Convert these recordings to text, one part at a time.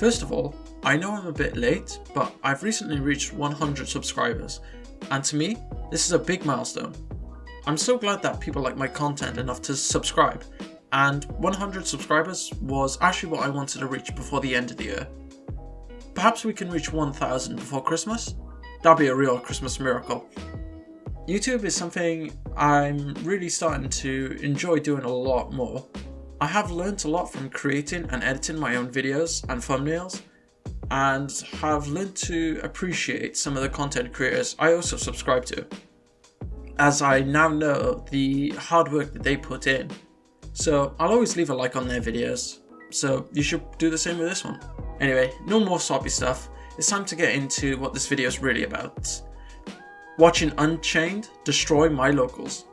First of all, I know I'm a bit late, but I've recently reached 100 subscribers, and to me, this is a big milestone. I'm so glad that people like my content enough to subscribe, and 100 subscribers was actually what I wanted to reach before the end of the year. Perhaps we can reach 1,000 before Christmas? That'd be a real Christmas miracle. YouTube is something I'm really starting to enjoy doing a lot more. I have learnt a lot from creating and editing my own videos and thumbnails, and have learned to appreciate some of the content creators I also subscribe to, as I now know the hard work that they put in. So I'll always leave a like on their videos, so you should do the same with this one. Anyway, no more soppy stuff, it's time to get into what this video is really about. Watching Unchained destroy my locals.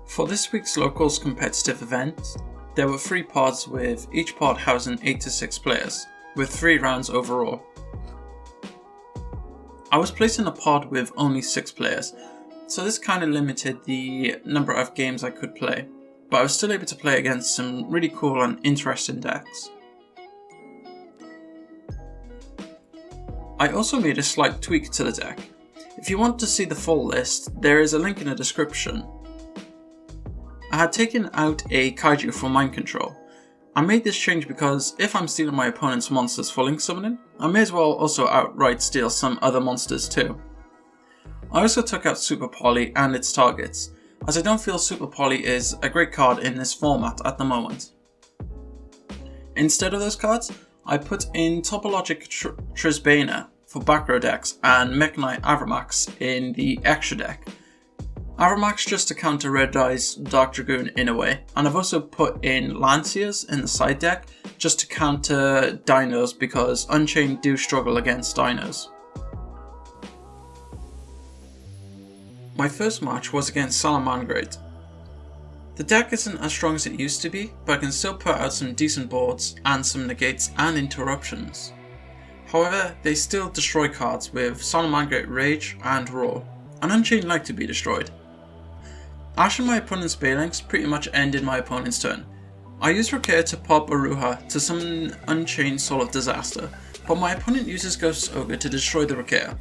For this week's locals competitive event, there were 3 pods with each pod housing 8 to 6 players, with 3 rounds overall. I was placed in a pod with only 6 players, so this kind of limited the number of games I could play, but I was still able to play against some really cool and interesting decks. I also made a slight tweak to the deck. If you want to see the full list, there is a link in the description. I had taken out a kaiju for mind control. I made this change because if I'm stealing my opponent's monsters for link summoning, I may as well also outright steal some other monsters too. I also took out Super Poly and its targets, as I don't feel Super Poly is a great card in this format at the moment. Instead of those cards, I put in Topologic Trisbana for back row decks and Mech Knight Avramax in the extra deck. Avramax just to counter Red Dye's Dark Dragoon in a way, and I've also put in Lanciers in the side deck just to counter Dinos because Unchained do struggle against Dinos. My first match was against Salamangreat. The deck isn't as strong as it used to be, but I can still put out some decent boards and some negates and interruptions. However, they still destroy cards with Salamangreat Rage and Roar, and Unchained like to be destroyed. Ashing my opponent's Balinks pretty much ended my opponent's turn. I used Rakir to pop Aruja to summon Unchained Soul of Disaster, but my opponent uses Ghost Ogre to destroy the Rakir.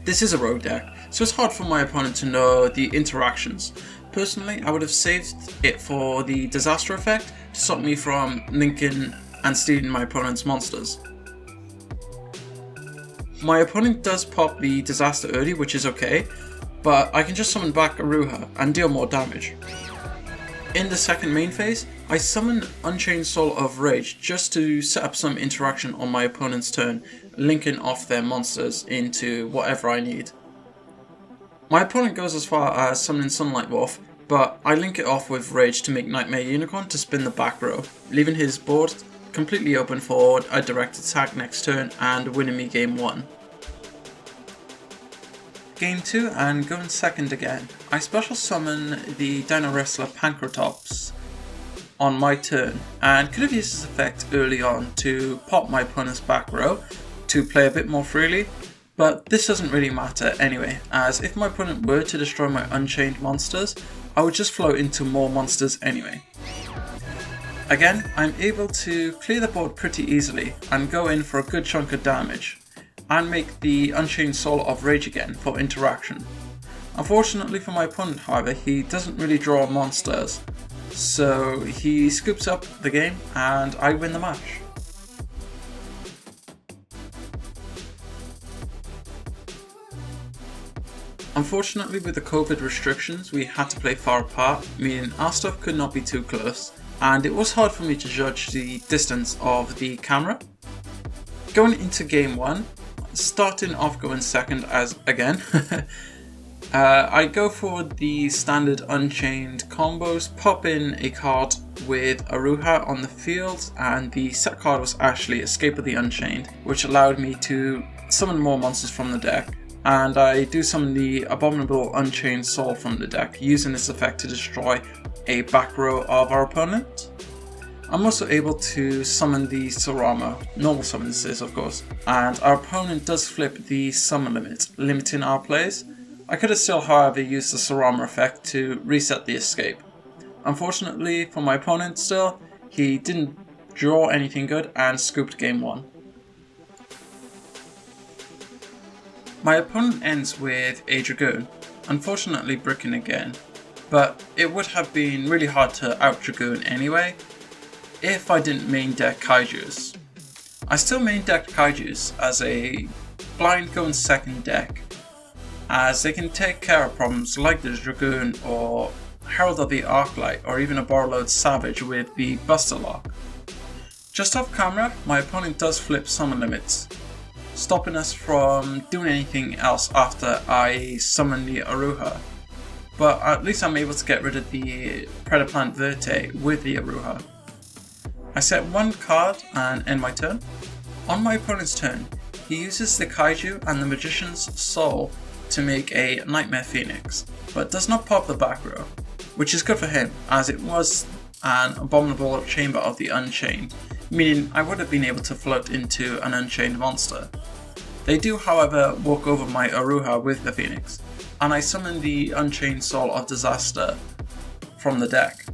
This is a rogue deck, so it's hard for my opponent to know the interactions. Personally, I would have saved it for the disaster effect to stop me from linking and stealing my opponent's monsters. My opponent does pop the disaster early, which is okay, but I can just summon back Aruja and deal more damage. In the second main phase, I summon Unchained Soul of Rage just to set up some interaction on my opponent's turn, linking off their monsters into whatever I need. My opponent goes as far as summoning Sunlight Wolf, but I link it off with Rage to make Nightmare Unicorn to spin the back row, leaving his board completely open for a direct attack next turn and winning me game 1. Game 2 and going second again, I special summon the Dino Wrestler Pancratops on my turn and could have used this effect early on to pop my opponent's back row to play a bit more freely, but this doesn't really matter anyway, as if my opponent were to destroy my Unchained monsters, I would just float into more monsters anyway. Again, I'm able to clear the board pretty easily and go in for a good chunk of damage, and make the Unchained Soul of Rage again for interaction. Unfortunately for my opponent, however, he doesn't really draw monsters, so he scoops up the game and I win the match. Unfortunately, with the COVID restrictions, we had to play far apart, meaning our stuff could not be too close, and it was hard for me to judge the distance of the camera. Going into game 1, starting off going second as again, I go for the standard Unchained combos, pop in a card with Aruja on the field, and the set card was actually Escape of the Unchained, which allowed me to summon more monsters from the deck, and I do summon the Abominable Unchained Soul from the deck, using this effect to destroy a back row of our opponent. I'm also able to summon the Sarama, normal summon this is of course, and our opponent does flip the summon limit, limiting our plays. I could have still however used the Sarama effect to reset the escape. Unfortunately for my opponent still, he didn't draw anything good, and scooped game 1. My opponent ends with a Dragoon, unfortunately bricking again, but it would have been really hard to out-Dragoon anyway if I didn't main deck Kaijus. I still main decked Kaijus as a blind going second deck, as they can take care of problems like the Dragoon or Herald of the Arclight, or even a Borrowload Savage with the Buster Lock. Just off camera, my opponent does flip summon limits, stopping us from doing anything else after I summon the Aruja. But at least I'm able to get rid of the Predaplant Verte with the Aruja. I set 1 card and end my turn. On my opponent's turn, he uses the Kaiju and the Magician's Soul to make a Nightmare Phoenix, but does not pop the back row, which is good for him as it was an abominable chamber of the Unchained, meaning I would have been able to float into an Unchained monster. They do, however, walk over my Aruja with the Phoenix, and I summon the Unchained Soul of Disaster from the deck.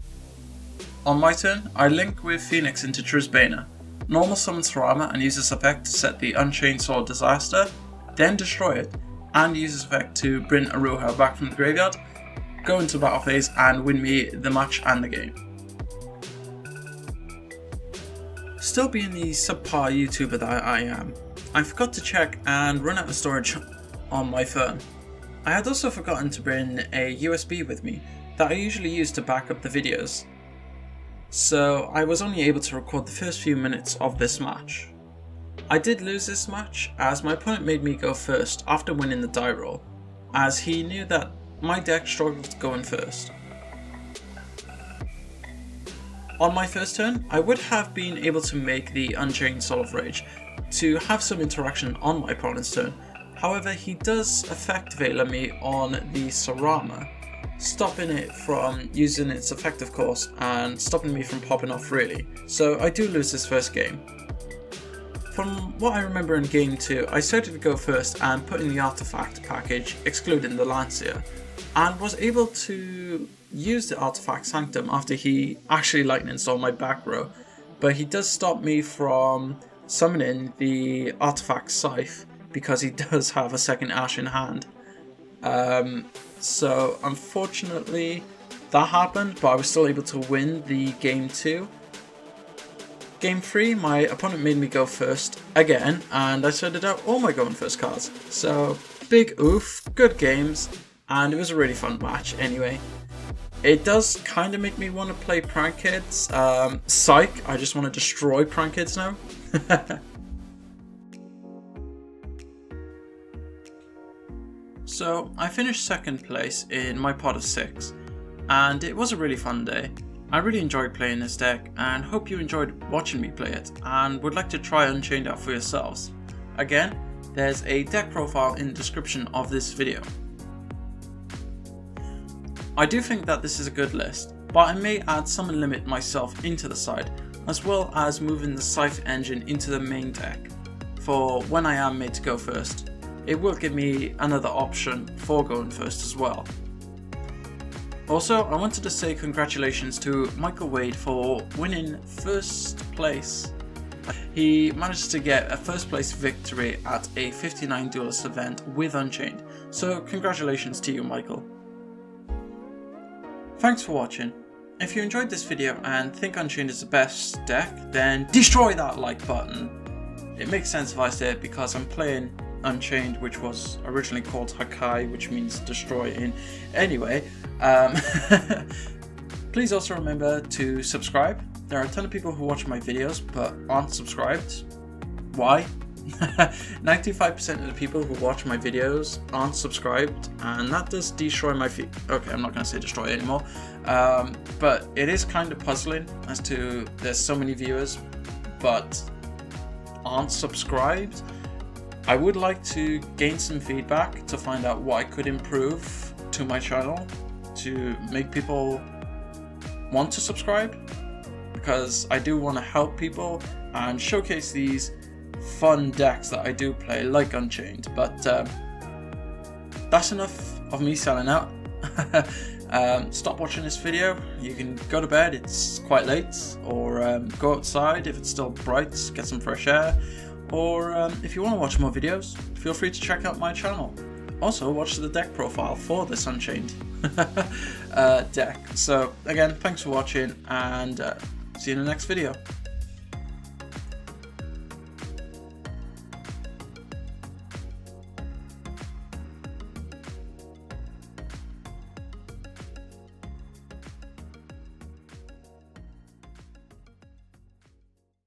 On my turn, I link with Phoenix into Trisbana, normal summon Sarama and use this effect to set the Unchained Soul of Disaster, then destroy it, and use this effect to bring Aruja back from the graveyard, go into Battleface and win me the match and the game. Still being the subpar YouTuber that I am, I forgot to check and run out of storage on my phone. I had also forgotten to bring a USB with me that I usually use to back up the videos, so I was only able to record the first few minutes of this match. I did lose this match as my opponent made me go first after winning the die roll, as he knew that my deck struggled going first. On my first turn, I would have been able to make the Unchained Soul of Rage to have some interaction on my opponent's turn. However, he does effect Veiler me on the Sarama, stopping it from using its effect of course and stopping me from popping off really, so I do lose this first game. From what I remember in game 2, I started to go first and put in the artifact package, excluding the Lancia, and was able to use the artifact Sanctum after he actually lightning stole my back row, but he does stop me from summoning the artifact Scythe because he does have a second Ash in hand. So unfortunately that happened, but I was still able to win the game 2. Game 3, my opponent made me go first again, and I sorted out all my going first cards. So big oof, good games, and it was a really fun match anyway. It does kind of make me want to play Prank Kids. Psych, I just want to destroy Prank Kids now. So I finished second place in my pot of 6, and it was a really fun day. I really enjoyed playing this deck and hope you enjoyed watching me play it and would like to try Unchained out for yourselves. Again, there's a deck profile in the description of this video. I do think that this is a good list, but I may add Summon Limit myself into the side, as well as moving the Scythe engine into the main deck for when I am made to go first. It will give me another option for going first as well. Also, I wanted to say congratulations to Michael Wade for winning first place. He managed to get a first place victory at a 59 Duelist event with Unchained, so congratulations to you, Michael. Thanks for watching. If you enjoyed this video and think Unchained is the best deck, then destroy that like button. It makes sense if I say it because I'm playing Unchained, which was originally called Hakai, which means destroying. Anyway, please also remember to subscribe. There are a ton of people who watch my videos but aren't subscribed. Why? 95% of the people who watch my videos aren't subscribed, and that does destroy my feed. Okay, I'm not going to say destroy anymore, but it is kind of puzzling as to there's so many viewers but aren't subscribed. I would like to gain some feedback to find out what I could improve to my channel to make people want to subscribe, because I do want to help people and showcase these fun decks that I do play like Unchained. But that's enough of me selling out. stop watching this video. You can go to bed, it's quite late, or go outside if it's still bright, get some fresh air, or if you want to watch more videos, feel free to check out my channel. Also, watch the deck profile for this Unchained deck. So again, thanks for watching, and see you in the next video.